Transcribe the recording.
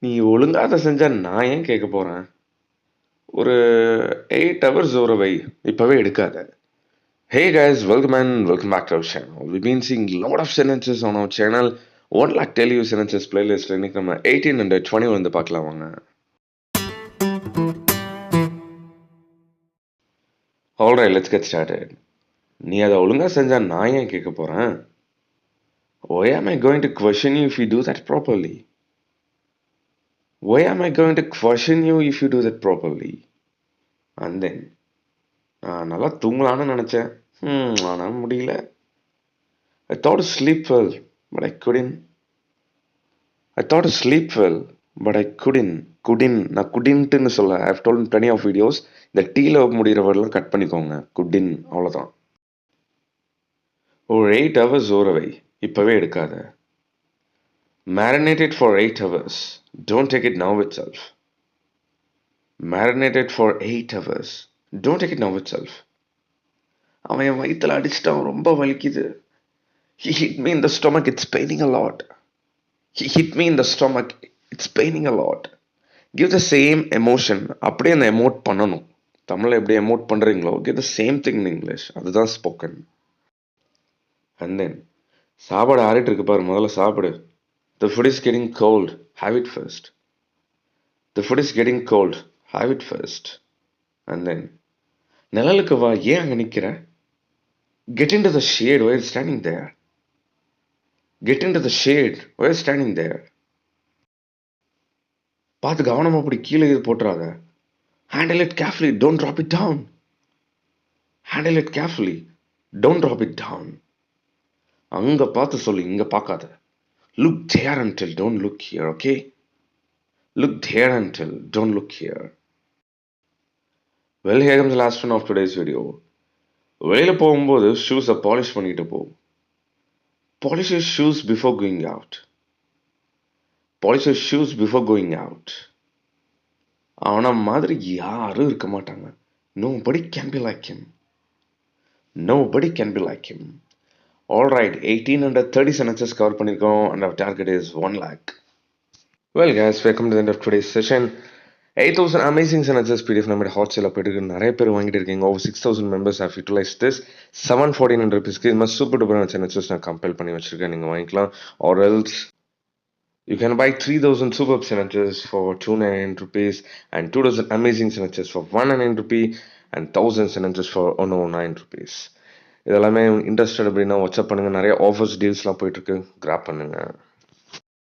நீ ஒழுங்கா அத செஞ்சா நான் ஏன் கேட்க போறேன்? ஒரு 8 ஹவர்ஸ் ஊற வை. இப்பவே எடுக்காத. Hey guys, welcome back to our channel. We've been seeing a lot of sentences on our channel. What like tell you sentences playlist இன்னைக்கு நம்ம 18 and 20 வந்து பார்க்கலாம் வாங்க. Alright, let's get started. நீ அதை ஒழுங்கா செஞ்சா நான் ஏன் கேட்க போறேன்? Why am I going to question you if you do that properly? Why am I going to question you if you do that properly? And then நான் நல்லா தூங்கலான்னு நினைச்சேன். ஆனால் முடியல. I thought to sleep well, but I couldn't. I thought to sleep well, but I couldn't. நான் couldn'tன்னு சொல்ல. I have told in plenty of videos. இந்த டீல முடிகிற வேர்டெலாம் கட் பண்ணிக்கோங்க. couldn't அவ்வளோதான். ஒரு 8 hours ஊற வை. இப்பவே எடுக்காத. Marinate it for 8 hours. Don't take it now itself. Marinate it for 8 hours. Don't take it now itself. அவன் என் வயிற்றுல அடிச்சிட்டான், ரொம்ப வலிக்குது. He hit me in the stomach, it's paining a lot. He hit me in the stomach, it's paining a lot. Give the same emotion. அப்படியே அந்த emote பண்ணணும். தமிழில் எப்படி எமோட் பண்ணுறீங்களோ give the same thing in English. அதுதான் spoken. And then சாப்பாடு ஆறிட்டு இருக்கு பாரு, முதல்ல சாப்பிடு. The food is getting cold. Have it first. The food is getting cold. Have it first. And then நிழலுக்கு வா, ஏன் அங்கே நிற்கிற? Get into the shade while standing there. Get into the shade while standing there. பார்த்து கவனமாக அப்படி கீழே இது போட்டுறாத. Handle it carefully. Don't drop it down. Handle it carefully. Don't drop it down. அங்கே பார்த்து சொல்லு, இங்கே பார்க்காத. Look there until don't look here, okay? Look there until don't look here. Well, here comes the last one of today's video. வெளியில் போகும்போது ஷூஸை polish பண்ணிட்டு போ. Polish your shoes before going out. Polish your shoes before going out. அவன மாதிரி யாரும் இருக்க மாட்டாங்க. Nobody can be like him. Nobody can be like him. Alright, 18 under 30 sentences cover பண்ணிருக்கோம் and our target is 1 lakh. Well guys, welcome to the end of today's session. 8,000 amazing sentences PDF நம்மளோட hot சேல போயிட்டு இருக்கு. நிறைய பேர் வாங்கிட்டு இருக்கீங்க. Over 6,000 members have utilized this. 714 rupeesக்கு இந்த சூப்பர் டூப்பரான sentences நான் கம்பைல் பண்ணி வச்சிருக்கேன். நீங்க வாங்கிக்கலாம். Or else you can buy 3,000 superb sentences for 299 rupees and 2,000 amazing sentences for 199 rupee and 1,000 sentences for 109 rupees. இதெல்லாமே இன்ட்ரெஸ்டட் அப்படின்னா வாட்ஸ்அப் பண்ணுங்க. நிறைய ஆஃபர்ஸ் டீல்ஸ்லாம் போயிட்டு இருக்கு. கிராப் பண்ணுங்க.